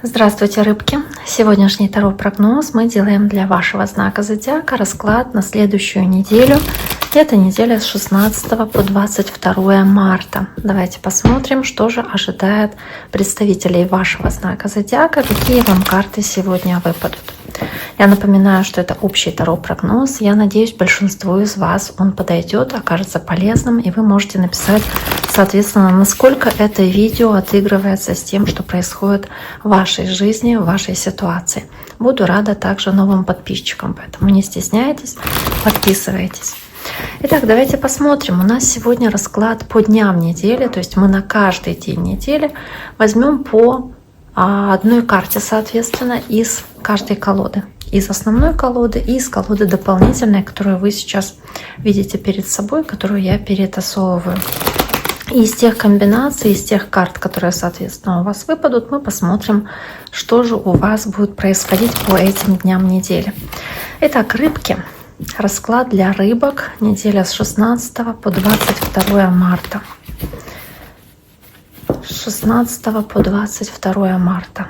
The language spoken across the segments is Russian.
Здравствуйте, рыбки! Сегодняшний таро-прогноз мы делаем для вашего знака зодиака расклад на следующую неделю. Это неделя с 16 по 22 марта. Давайте посмотрим, что же ожидает представителей вашего знака зодиака, какие вам карты сегодня выпадут. Я напоминаю, что это общий таро-прогноз. Я надеюсь, большинству из вас он подойдет, окажется полезным, и вы можете написать, соответственно, насколько это видео отыгрывается с тем, что происходит в вашей жизни, в вашей ситуации. Буду рада также новым подписчикам, поэтому не стесняйтесь, подписывайтесь. Итак, давайте посмотрим. У нас сегодня расклад по дням недели, то есть мы на каждый день недели возьмем по одной карте, соответственно, из каждой колоды. Из основной колоды и из колоды дополнительной, которую вы сейчас видите перед собой, которую я перетасовываю. И из тех комбинаций, из тех карт, которые, соответственно, у вас выпадут, мы посмотрим, что же у вас будет происходить по этим дням недели. Итак, рыбки. Расклад для рыбок. Неделя с 16 по 22 марта. С 16 по 22 марта.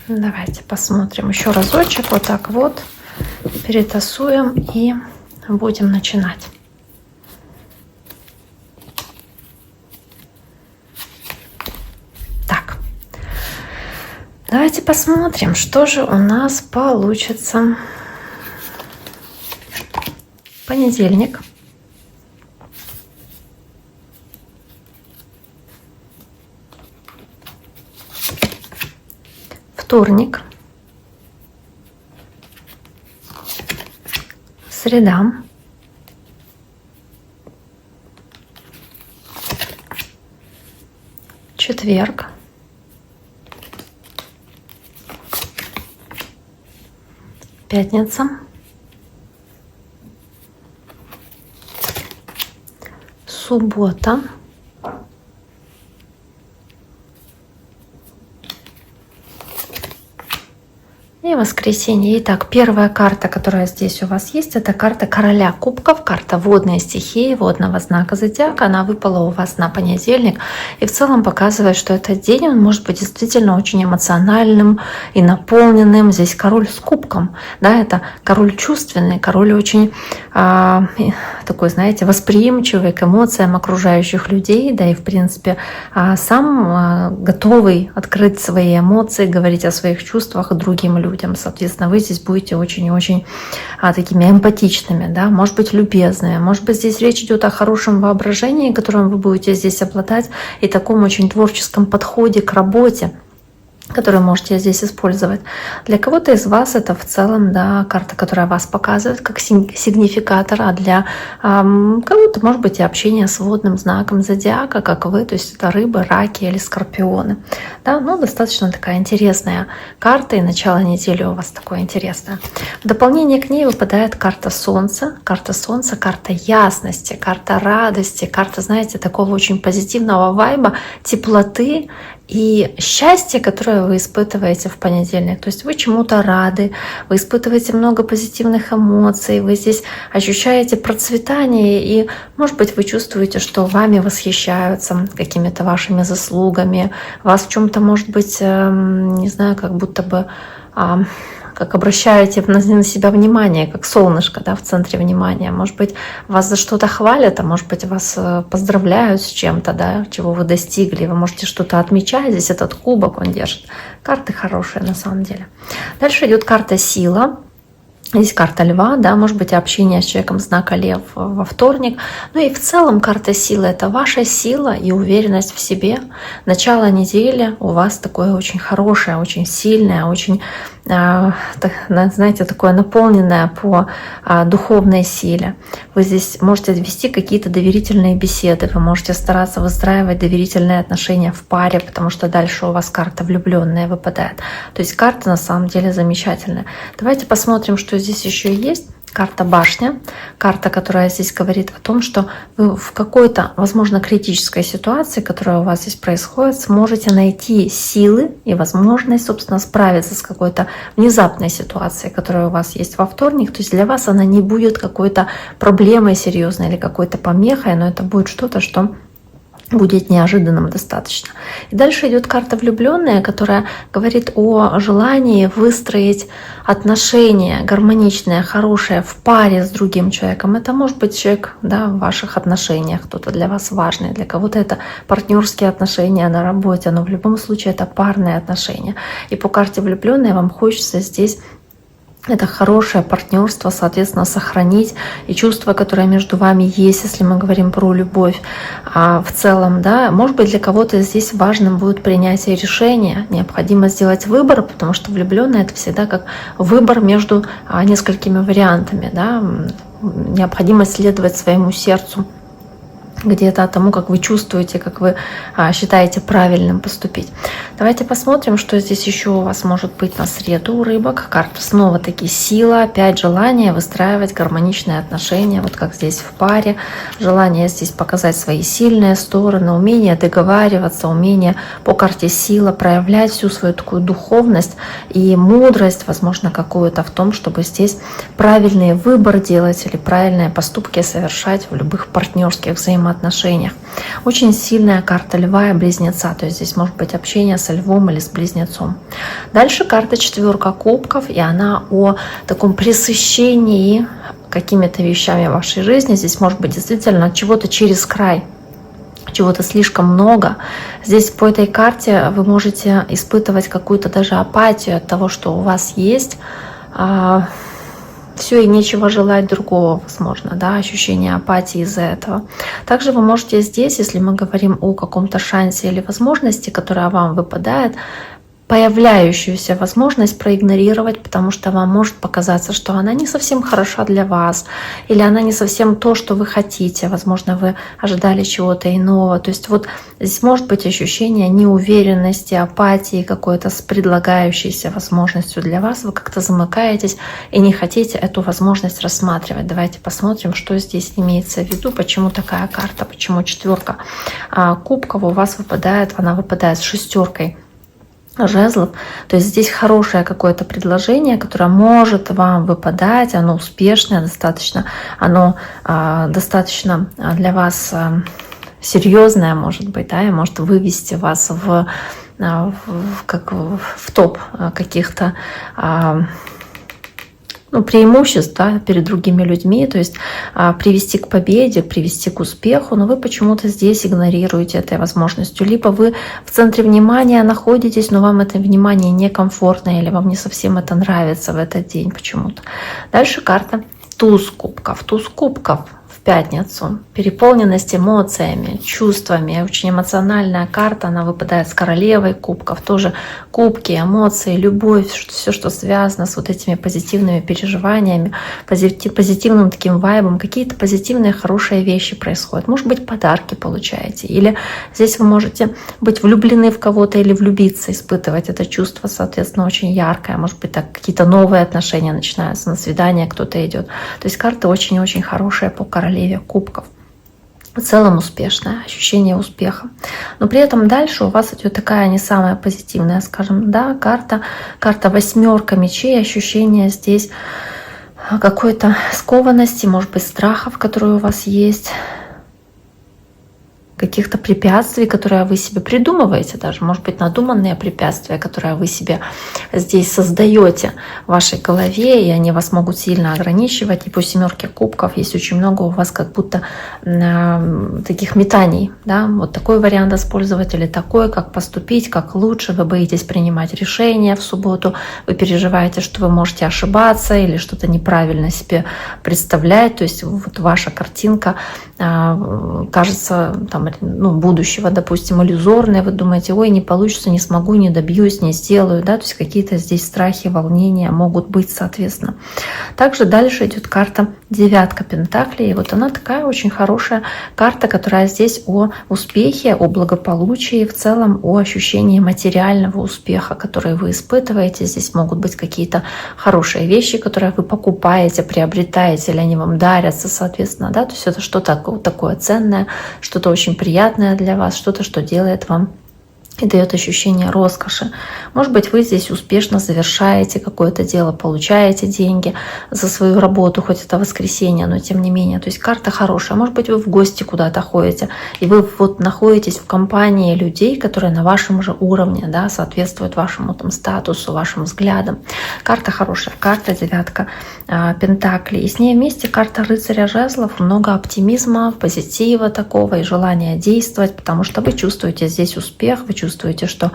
Давайте посмотрим еще разочек. Вот так вот. Перетасуем и будем начинать. Так. Давайте посмотрим, что же у нас получится. Понедельник. Вторник. Среда. Четверг. Пятница. Суббота. И воскресенье. Итак, первая карта, которая здесь у вас есть, это карта Короля Кубков, карта водной стихии, водного знака зодиака. Она выпала у вас на понедельник и в целом показывает, что этот день он может быть действительно очень эмоциональным и наполненным. Здесь король с кубком, да, это король чувственный, король очень такой, знаете, восприимчивый к эмоциям окружающих людей, да и в принципе сам готовый открыть свои эмоции, говорить о своих чувствах другим людям. Соответственно, вы здесь будете очень-очень такими эмпатичными, да, может быть, любезными. Может быть, здесь речь идет о хорошем воображении, которым вы будете здесь обладать, и таком очень творческом подходе к работе, которую можете здесь использовать. Для кого-то из вас это в целом, да, карта, которая вас показывает как сигнификатор, а для кого-то, может быть, и общение с водным знаком зодиака, как вы, то есть это рыбы, раки или скорпионы. Да, ну, достаточно такая интересная карта, и начало недели у вас такое интересное. В дополнение к ней выпадает карта Солнца. Карта Солнца, карта ясности, карта радости, карта, знаете, такого очень позитивного вайба, теплоты и счастье, которое вы испытываете в понедельник. То есть вы чему-то рады, вы испытываете много позитивных эмоций, вы здесь ощущаете процветание, и, может быть, вы чувствуете, что вами восхищаются какими-то вашими заслугами, вас в чем-то, может быть, не знаю, как будто бы как обращаете на себя внимание, как солнышко, да, в центре внимания. Может быть, вас за что-то хвалят, а может быть, вас поздравляют с чем-то, да, чего вы достигли. Вы можете что-то отмечать. Здесь этот кубок он держит. Карты хорошие на самом деле. Дальше идет карта Сила. Здесь карта Льва, да, может быть, общение с человеком знака Лев во вторник. Ну и в целом карта Силы — это ваша сила и уверенность в себе. Начало недели у вас такое очень хорошее, очень сильное, очень, знаете, такое наполненное по духовной силе. Вы здесь можете вести какие-то доверительные беседы, вы можете стараться выстраивать доверительные отношения в паре, потому что дальше у вас карта влюбленная выпадает. То есть карта на самом деле замечательная. Давайте посмотрим, что здесь еще есть. Карта Башня, карта, которая здесь говорит о том, что вы в какой-то, возможно, критической ситуации, которая у вас здесь происходит, сможете найти силы и возможность, собственно, справиться с какой-то внезапной ситуацией, которая у вас есть во вторник. То есть для вас она не будет какой-то проблемой серьезной или какой-то помехой, но это будет что-то, что будет неожиданным достаточно. И дальше идет карта влюбленная, которая говорит о желании выстроить отношения гармоничные, хорошие в паре с другим человеком. Это может быть человек, да, в ваших отношениях, кто-то для вас важный, для кого-то это партнерские отношения на работе, но в любом случае это парные отношения. И по карте влюбленная вам хочется здесь это хорошее партнерство, соответственно, сохранить и чувства, которые между вами есть, если мы говорим про любовь. А в целом, да, может быть, для кого-то здесь важным будет принятие решения, необходимо сделать выбор, потому что влюбленный это всегда как выбор между несколькими вариантами, да, необходимо следовать своему сердцу, где-то тому, как вы чувствуете, как вы считаете правильным поступить. Давайте посмотрим, что здесь еще у вас может быть на среду у рыбок. Карта снова-таки сила, опять желание выстраивать гармоничные отношения, вот как здесь в паре. Желание здесь показать свои сильные стороны, умение договариваться, умение по карте сила проявлять всю свою такую духовность и мудрость, возможно, какую-то в том, чтобы здесь правильный выбор делать или правильные поступки совершать в любых партнерских взаимоотношениях. Очень сильная карта льва и близнеца, то есть здесь может быть общение со львом или с близнецом. Дальше карта четверка кубков, и она о таком пресыщении какими-то вещами в вашей жизни. Здесь может быть действительно чего-то через край, чего-то слишком много. Здесь по этой карте вы можете испытывать какую-то даже апатию от того, что у вас есть. Все и нечего желать другого, возможно, да, ощущение апатии из-за этого. Также вы можете здесь, если мы говорим о каком-то шансе или возможности, которая вам выпадает, появляющуюся возможность проигнорировать, потому что вам может показаться, что она не совсем хороша для вас, или она не совсем то, что вы хотите. Возможно, вы ожидали чего-то иного. То есть вот здесь может быть ощущение неуверенности, апатии какой-то с предлагающейся возможностью для вас. Вы как-то замыкаетесь и не хотите эту возможность рассматривать. Давайте посмотрим, что здесь имеется в виду, почему такая карта, почему четверка кубков у вас выпадает, она выпадает с шестеркой жезлов. То есть здесь хорошее какое-то предложение, которое может вам выпадать, оно успешное достаточно, оно достаточно для вас серьезное, может быть, да, и может вывести вас в топ каких-то преимуществ, да, перед другими людьми, то есть привести к победе, привести к успеху, но вы почему-то здесь игнорируете этой возможностью. Либо вы в центре внимания находитесь, но вам это внимание некомфортно, или вам не совсем это нравится в этот день почему-то. Дальше карта туз кубков. Туз кубков в пятницу. Переполненность эмоциями, чувствами. Очень эмоциональная карта. Она выпадает с королевой кубков. Тоже кубки, эмоции, любовь. Все, что связано с вот этими позитивными переживаниями, позитивным таким вайбом. Какие-то позитивные, хорошие вещи происходят. Может быть, подарки получаете. Или здесь вы можете быть влюблены в кого-то или влюбиться, испытывать это чувство, соответственно, очень яркое. Может быть, так какие-то новые отношения начинаются. На свидание кто-то идет. То есть карта очень-очень хорошая по королеве кубков. В целом успешное, ощущение успеха. Но при этом дальше у вас идет такая не самая позитивная, скажем, да, карта восьмерка мечей, ощущение здесь какой-то скованности, может быть, страхов, которые у вас есть, каких-то препятствий, которые вы себе придумываете, даже, может быть, надуманные препятствия, которые вы себе здесь создаете в вашей голове, и они вас могут сильно ограничивать. И по семерке кубков есть очень много у вас как будто таких метаний, да, вот такой вариант использовать или такой, как поступить, как лучше, вы боитесь принимать решения в субботу, вы переживаете, что вы можете ошибаться или что-то неправильно себе представлять, то есть вот ваша картинка кажется там, будущего, допустим, иллюзорное, вы думаете, ой, не получится, не смогу, не добьюсь, не сделаю, да, то есть какие-то здесь страхи, волнения могут быть, соответственно. Также дальше идет карта девятка пентаклей, и вот она такая очень хорошая карта, которая здесь о успехе, о благополучии, в целом о ощущении материального успеха, который вы испытываете. Здесь могут быть какие-то хорошие вещи, которые вы покупаете, приобретаете, или они вам дарятся, соответственно, да, то есть это что-то такое ценное, что-то очень приятное для вас, что-то, что делает вам и дает ощущение роскоши. Может быть, вы здесь успешно завершаете какое-то дело, получаете деньги за свою работу, хоть это воскресенье, но тем не менее. То есть карта хорошая. Может быть, вы в гости куда-то ходите, и вы вот находитесь в компании людей, которые на вашем же уровне, да, соответствуют вашему там статусу, вашим взглядам. Карта хорошая. Карта девятка пентаклей. И с ней вместе карта рыцаря жезлов. Много оптимизма, позитива такого и желания действовать, потому что вы чувствуете здесь успех, вы чувствуете, что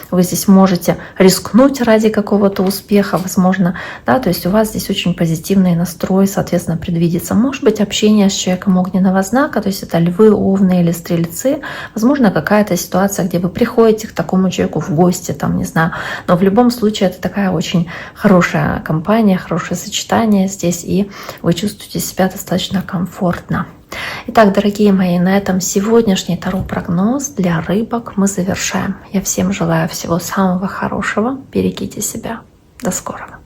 вы здесь можете рискнуть ради какого-то успеха, возможно, да, то есть у вас здесь очень позитивный настрой, соответственно, предвидится. Может быть, общение с человеком огненного знака, то есть это львы, овны или стрельцы, возможно, какая-то ситуация, где вы приходите к такому человеку в гости, там, не знаю, но в любом случае это такая очень хорошая компания, хорошее сочетание здесь, и вы чувствуете себя достаточно комфортно. Итак, дорогие мои, на этом сегодняшний таро-прогноз для рыбок мы завершаем. Я всем желаю всего самого хорошего. Берегите себя. До скорого.